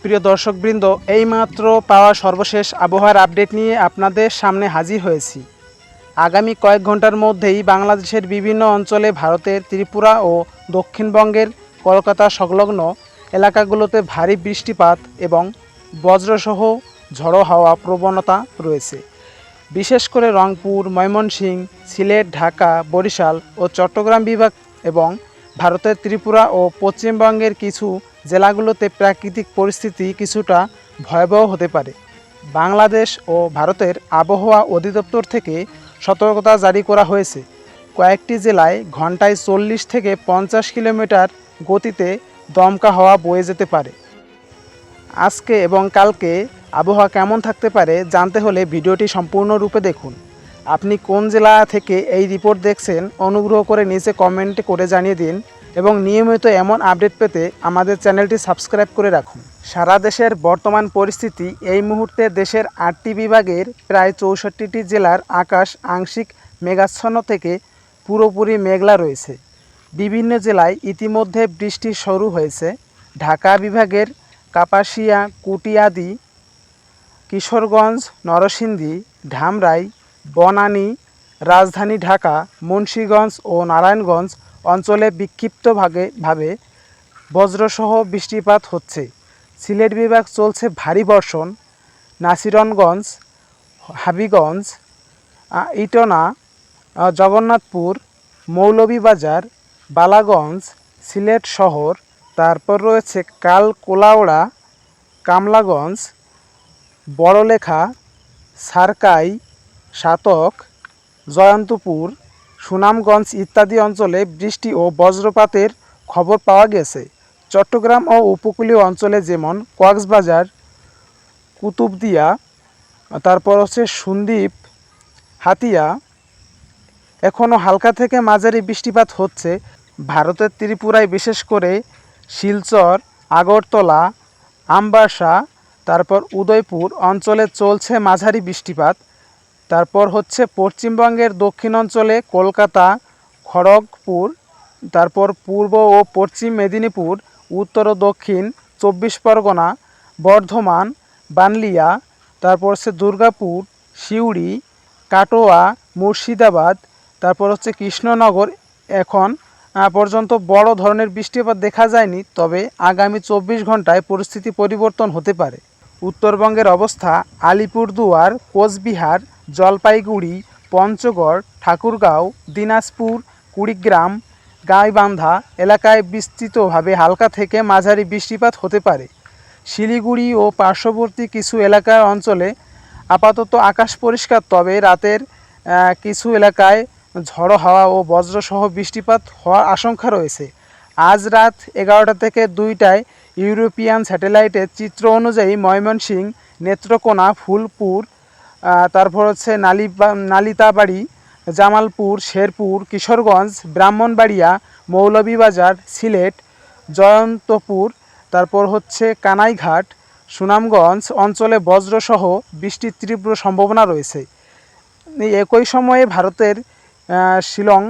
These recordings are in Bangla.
প্রিয় দর্শকবৃন্দ, এইমাত্র পাওয়া সর্বশেষ আবহাওয়ার আপডেট নিয়ে আপনাদের সামনে হাজির হয়েছি। আগামী কয়েক ঘন্টার মধ্যেই বাংলাদেশের বিভিন্ন অঞ্চলে, ভারতের ত্রিপুরা ও দক্ষিণবঙ্গের কলকাতা সংলগ্ন এলাকাগুলোতে ভারী বৃষ্টিপাত এবং বজ্রসহ ঝড়ো হাওয়া প্রবণতা রয়েছে। বিশেষ করে রংপুর, ময়মনসিংহ, সিলেট, ঢাকা, বরিশাল ও চট্টগ্রাম বিভাগ এবং ভারতের ত্রিপুরা ও পশ্চিমবঙ্গের কিছু জেলাগুলোতে প্রাকৃতিক পরিস্থিতি কিছুটা ভয়াবহ হতে পারে। বাংলাদেশ ও ভারতের আবহাওয়া অধিদপ্তর থেকে সতর্কতা জারি করা হয়েছে। কয়েকটি জেলায় ঘন্টায় 40 থেকে 50 কিলোমিটার গতিতে দমকা হাওয়া বয়ে যেতে পারে। আজকে এবং কালকে আবহাওয়া কেমন থাকতে পারে জানতে হলে ভিডিওটি সম্পূর্ণরূপে দেখুন। আপনি কোন জেলা থেকে এই রিপোর্ট দেখছেন অনুগ্রহ করে নিচে কমেন্ট করে জানিয়ে দিন এবং নিয়মিত এমন আপডেট পেতে আমাদের চ্যানেলটি সাবস্ক্রাইব করে রাখুন। সারা দেশের বর্তমান পরিস্থিতি এই মুহূর্তে দেশের 8টি বিভাগের প্রায় 64টি জেলার আকাশ আংশিক মেঘাচ্ছন্ন থেকে পুরোপুরি মেঘলা রয়েছে। বিভিন্ন জেলায় ইতিমধ্যে বৃষ্টি শুরু হয়েছে। ঢাকা বিভাগের কাপাসিয়া, কুটিয়াদি, কিশোরগঞ্জ, নরসিংদী, ধামরাই, বনানী, রাজধানী ঢাকা, মুন্সিগঞ্জ ও নারায়ণগঞ্জ অঞ্চলে বিক্ষিপ্তভাবে বজ্রসহ বৃষ্টিপাত হচ্ছে। সিলেট বিভাগ চলছে ভারী বর্ষণ। নাসিরনগঞ্জ, হাবিগঞ্জ, ইটনা, জগন্নাথপুর, মৌলভীবাজার, বালাগঞ্জ, সিলেট শহর, তারপর রয়েছে কালকোলাউড়া, কামলাগঞ্জ, বড়লেখা, সারকাই, সাতক, জয়ন্তপুর, সুনামগঞ্জ ইত্যাদি অঞ্চলে বৃষ্টি ও বজ্রপাতের খবর পাওয়া গেছে। চট্টগ্রাম ও উপকূলীয় অঞ্চলে যেমন কক্সবাজার, কুতুবদিয়া, তারপর হচ্ছে সন্দ্বীপ, হাতিয়া এখনও হালকা থেকে মাঝারি বৃষ্টিপাত হচ্ছে। ভারতের ত্রিপুরায় বিশেষ করে শিলচর, আগরতলা, আমবাসা, তারপর উদয়পুর অঞ্চলে চলছে মাঝারি বৃষ্টিপাত। তারপর হচ্ছে পশ্চিমবঙ্গের দক্ষিণ অঞ্চলে কলকাতা, খড়গপুর, তারপর পূর্ব ও পশ্চিম মেদিনীপুর, উত্তর ও দক্ষিণ 24 পরগনা, বর্ধমান, বানলিয়া, তারপর হচ্ছে দুর্গাপুর, সিউড়ি, কাটোয়া, মুর্শিদাবাদ, তারপর হচ্ছে কৃষ্ণনগর এখন পর্যন্ত বড় ধরনের বৃষ্টিপাত দেখা যায়নি, তবে আগামী 24 ঘন্টায় পরিস্থিতি পরিবর্তন হতে পারে। উত্তরবঙ্গের অবস্থা: আলিপুরদুয়ার, কোচবিহার, জলপাইগুড়ি, পঞ্চগড়, ঠাকুরগাঁও, দিনাজপুর, কুড়িগ্রাম, গাইবান্ধা এলাকায় বিস্তৃতভাবে হালকা থেকে মাঝারি বৃষ্টিপাত হতে পারে। শিলিগুড়ি ও পার্শ্ববর্তী কিছু এলাকার অঞ্চলে আপাতত আকাশ পরিষ্কার, তবে রাতের কিছু এলাকায় ঝড়ো হাওয়া ও বজ্রসহ বৃষ্টিপাত হওয়ার আশঙ্কা রয়েছে। আজ রাত 11টা থেকে 2টায় ইউরোপিয়ান স্যাটেলাইটের চিত্র অনুযায়ী ময়মনসিংহ, নেত্রকোনা, ফুলপুর, তারপর হচ্ছে নালিতাবাড়ি, জামালপুর, শেরপুর, কিশোরগঞ্জ, ব্রাহ্মণবাড়িয়া, মৌলভীবাজার, সিলেট, জয়ন্তপুর, তারপর হচ্ছে কানাইঘাট, সুনামগঞ্জ অঞ্চলে বজ্রসহ বৃষ্টির তীব্র সম্ভাবনা রয়েছে। একই সময়ে ভারতের শিলং,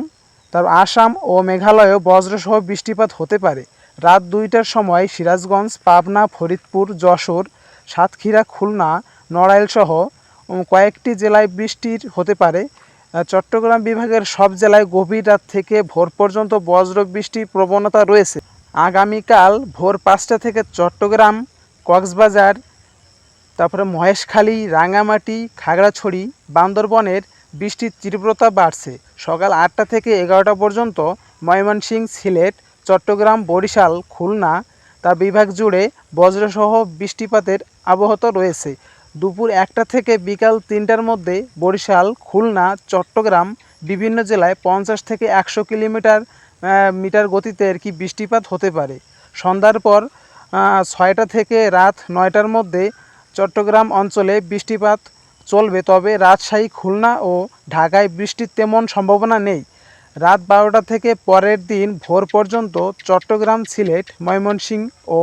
তারপর আসাম ও মেঘালয়েও বজ্রসহ বৃষ্টিপাত হতে পারে। রাত 2টার সময় সিরাজগঞ্জ, পাবনা, ফরিদপুর, যশোর, সাতক্ষীরা, খুলনা, নড়াইলসহ কয়েকটি জেলায় বৃষ্টির হতে পারে। চট্টগ্রাম বিভাগের সব জেলায় গভীর রাত থেকে ভোর পর্যন্ত বজ্র বৃষ্টির প্রবণতা রয়েছে। আগামীকাল ভোর 5টা থেকে চট্টগ্রাম, কক্সবাজার, তারপরে মহেশখালী, রাঙামাটি, খাগড়াছড়ি, বান্দরবনের বৃষ্টির তীব্রতা বাড়ছে। সকাল 8টা থেকে 11টা পর্যন্ত ময়মনসিংহ, সিলেট, চট্টগ্রাম, বরিশাল, খুলনা তার বিভাগ জুড়ে বজ্রসহ বৃষ্টিপাতের আবহত রয়েছে। দুপুর 1টা থেকে বিকাল 3টার মধ্যে বরিশাল, খুলনা, চট্টগ্রাম বিভিন্ন জেলায় 50 থেকে 100 মিটার গতিতে বৃষ্টিপাত হতে পারে। সন্ধ্যার পর 6টা থেকে রাত 9টার মধ্যে চট্টগ্রাম অঞ্চলে বৃষ্টিপাত চলবে, তবে রাজশাহী, খুলনা ও ঢাকায় বৃষ্টির তেমন সম্ভাবনা নেই। রাত 12টা থেকে পরের দিন ভোর পর্যন্ত চট্টগ্রাম, সিলেট, ময়মনসিংহ ও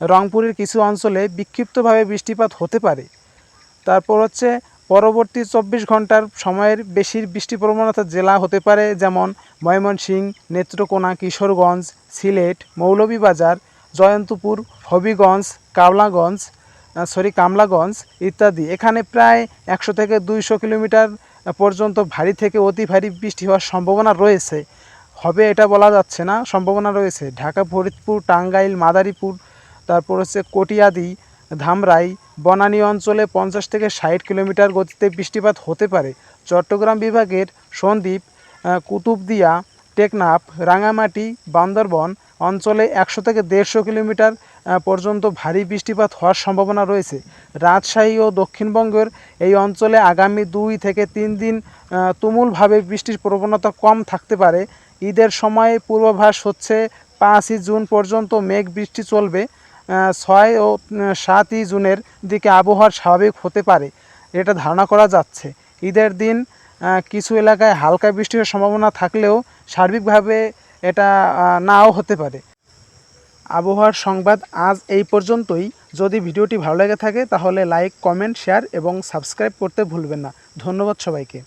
রংপুরের কিছু অঞ্চলে বিক্ষিপ্তভাবে বৃষ্টিপাত হতে পারে। তারপর হচ্ছে পরবর্তী 24 ঘন্টার সময়ের বেশি বৃষ্টি প্রবণতার জেলা হতে পারে, যেমন ময়মনসিংহ, নেত্রকোনা, কিশোরগঞ্জ, সিলেট, মৌলভীবাজার, জয়ন্তপুর, হবিগঞ্জ, কামলাগঞ্জ ইত্যাদি। এখানে প্রায় 100 থেকে 200 কিলোমিটার পর্যন্ত ভারী থেকে অতি ভারী বৃষ্টি হওয়ার সম্ভাবনা রয়েছে। হবে এটা বলা যাচ্ছে না, সম্ভাবনা রয়েছে। ঢাকা, ফরিদপুর, টাঙ্গাইল, মাদারীপুর, তারপর হচ্ছে কটিয়াদি, ধামরাই, বনানী অঞ্চলে 50 থেকে 60 কিলোমিটার গতিতে বৃষ্টিপাত হতে পারে। চট্টগ্রাম বিভাগের সন্দ্বীপ, কুতুবদিয়া, টেকনাফ, রাঙামাটি, বান্দরবন অঞ্চলে 100 থেকে 150 কিলোমিটার পর্যন্ত ভারী বৃষ্টিপাত হওয়ার সম্ভাবনা রয়েছে। রাজশাহী ও দক্ষিণবঙ্গের এই অঞ্চলে আগামী 2 থেকে 3 দিন তুমুলভাবে বৃষ্টির প্রবণতা কম থাকতে পারে। ঈদের সময় পূর্বাভাস হচ্ছে 5ই জুন পর্যন্ত মেঘ বৃষ্টি চলবে। 6 ও 7ই জুনের দিকে আবহাওয়া স্বাভাবিক হতে পারে, এটা ধারণা করা যাচ্ছে। ঈদের দিন কিছু এলাকায় হালকা বৃষ্টির সম্ভাবনা থাকলেও সার্বিকভাবে এটা নাও হতে পারে। আবহাওয়ার সংবাদ আজ এই পর্যন্তই। যদি ভিডিওটি ভালো লেগে থাকে তাহলে লাইক, কমেন্ট, শেয়ার এবং সাবস্ক্রাইব করতে ভুলবেন না। ধন্যবাদ সবাইকে।